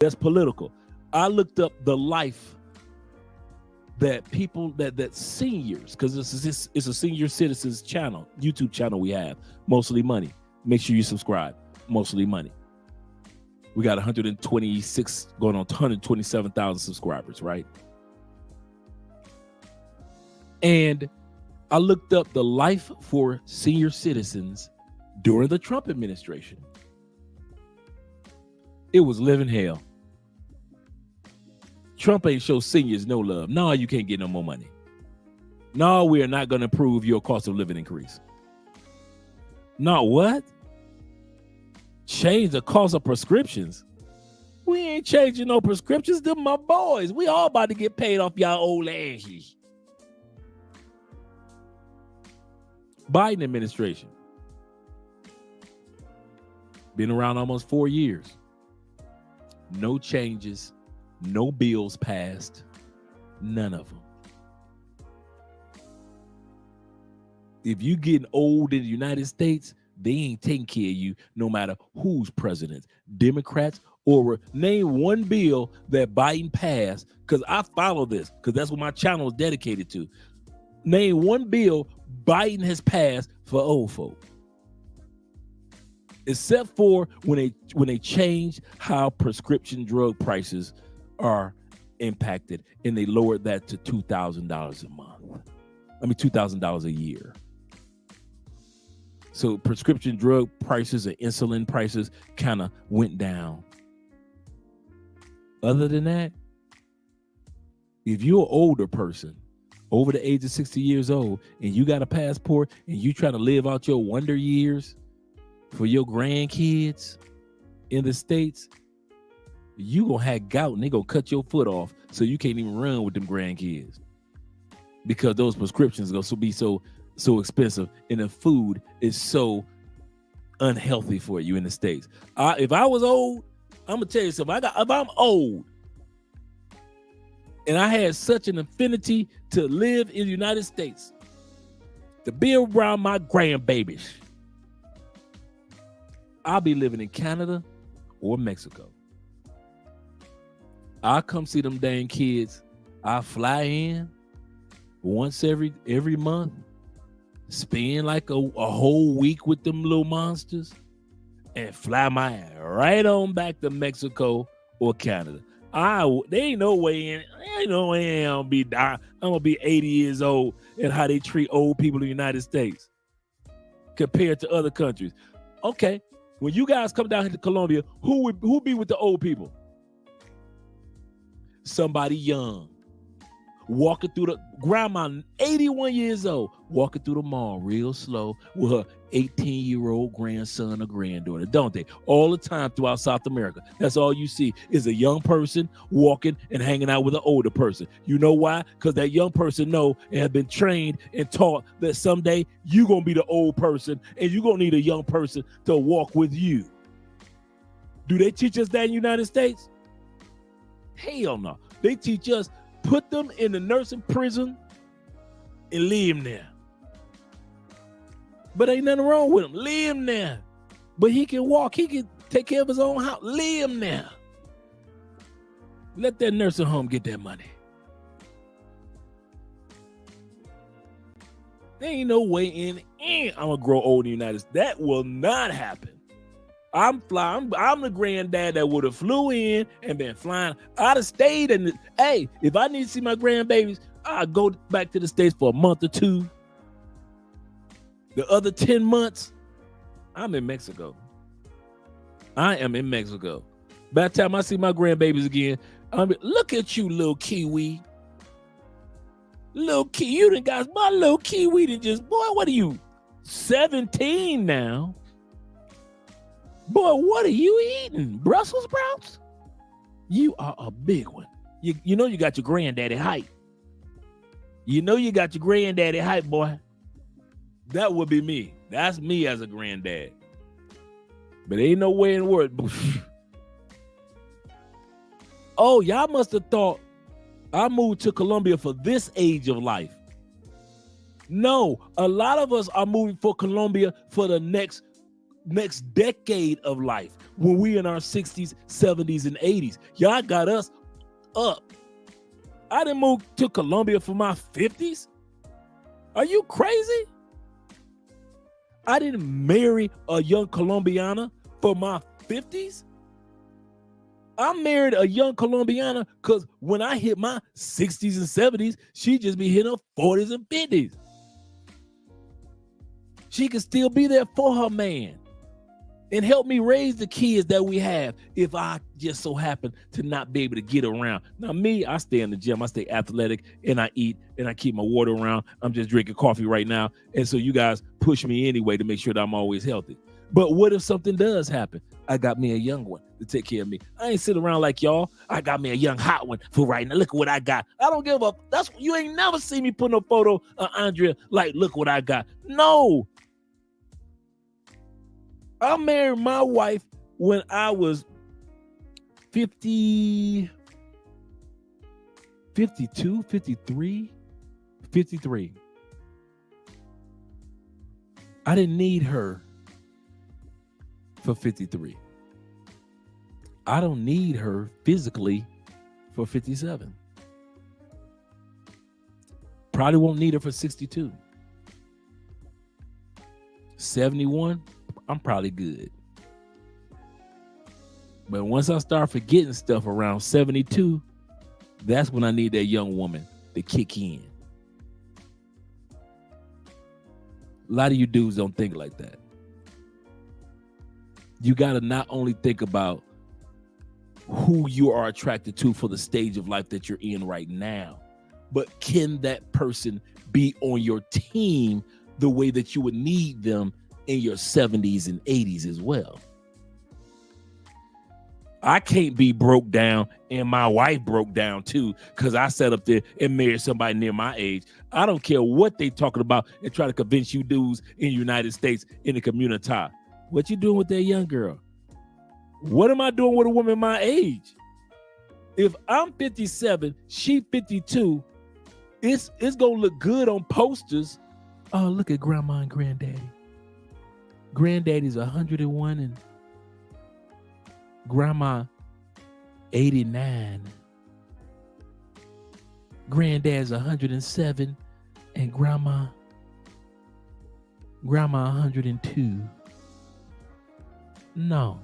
That's political. I looked up the life that people that seniors, because it's a senior citizens channel, YouTube channel we have, Mostly Money. Make sure you subscribe. Mostly Money. We got 126 going on 127,000 subscribers, right? And I looked up the life for senior citizens during the Trump administration. It was living hell. Trump ain't show seniors no love. No, you can't get no more money. No, we are not going to approve your cost of living increase. Not what? Change the cost of prescriptions. We ain't changing no prescriptions. Them my boys. We all about to get paid off y'all old asses. Biden administration. Been around almost 4 years. No changes. No bills passed. None of them. If you getting old in the United States, they ain't taking care of you no matter who's president. Democrats or name one bill that Biden passed, because I follow this, because that's what my channel is dedicated to. Name one bill Biden has passed for old folk. Except for when they change how prescription drug prices are impacted, and they lowered that to $2,000 a month. $2,000 a year. So prescription drug prices and insulin prices kind of went down. Other than that, if you're an older person, over the age of 60 years old, and you got a passport and you trying to live out your wonder years for your grandkids in the States, you gonna have gout and they gonna cut your foot off so you can't even run with them grandkids, because those prescriptions are gonna be so expensive and the food is so unhealthy for you in the States. If I was old, I'm gonna tell you something. If I'm old and I had such an affinity to live in the United States, to be around my grandbabies, I'll be living in Canada or Mexico. I come see them dang kids. I fly in once every month, spend like a whole week with them little monsters, and fly my ass right on back to Mexico or Canada. There ain't no way in. There ain't no way I'm gonna be 80 years old and how they treat old people in the United States compared to other countries. Okay, when you guys come down here to Colombia, who be with the old people? Somebody young, walking through the grandma, 81 years old, walking through the mall real slow with her 18-year-old grandson or granddaughter, don't they? All the time throughout South America. That's all you see is a young person walking and hanging out with an older person. You know why? Because that young person know and have been trained and taught that someday you're going to be the old person and you're going to need a young person to walk with you. Do they teach us that in the United States? Hell no. They teach us, put them in the nursing prison and leave them there. But ain't nothing wrong with him. Leave him there. But he can walk. He can take care of his own house. Leave him there. Let that nursing home get that money. There ain't no way in I'm going to grow old in the United States. That will not happen. I'm the granddad that would have flew in and been flying out of state. And hey, if I need to see my grandbabies, I'll go back to the States for a month or two. The other 10 months, I'm in Mexico. I am in Mexico. By the time I see my grandbabies again, look at you, little Kiwi. Little Kiwi, you done got my little Kiwi to just, boy, what are you, 17 now? Boy, what are you eating? Brussels sprouts? You are a big one. You know you got your granddaddy height. You know you got your granddaddy height, boy. That would be me. That's me as a granddad. But ain't no way in the world. Oh, y'all must have thought I moved to Colombia for this age of life. No, a lot of us are moving for Colombia for the next decade of life. when we in our 60s, 70s, and 80s. Y'all got us up. I didn't move to Colombia for my 50s. Are you crazy? I didn't marry a young Colombiana for my 50s. I married a young Colombiana because when I hit my 60s and 70s, she just be hitting her 40s and 50s. She can still be there for her man and help me raise the kids that we have if I just so happen to not be able to get around. Now, me, I stay in the gym. I stay athletic, and I eat, and I keep my water around. I'm just drinking coffee right now. And so you guys push me anyway to make sure that I'm always healthy. But what if something does happen? I got me a young one to take care of me. I ain't sitting around like y'all. I got me a young hot one for right now. Look at what I got. I don't give up. You ain't never see me put no photo of Andrea like, look what I got. No. I married my wife when I was 52, 53. I didn't need her for 53. I don't need her physically for 57. Probably won't need her for 62. 71, I'm probably good. But once I start forgetting stuff around 72, that's when I need that young woman to kick in. A lot of you dudes don't think like that. You got to not only think about who you are attracted to for the stage of life that you're in right now, but can that person be on your team the way that you would need them in your 70s and 80s as well? I can't be broke down and my wife broke down too because I sat up there and married somebody near my age. I don't care what they talking about and try to convince you dudes in the United States in the community. What you doing with that young girl? What am I doing with a woman my age? If I'm 57, she 52, it's gonna look good on posters. Oh, look at grandma and granddaddy. Granddaddy's 101 and grandma 89. Granddad's 107 and grandma 102. No.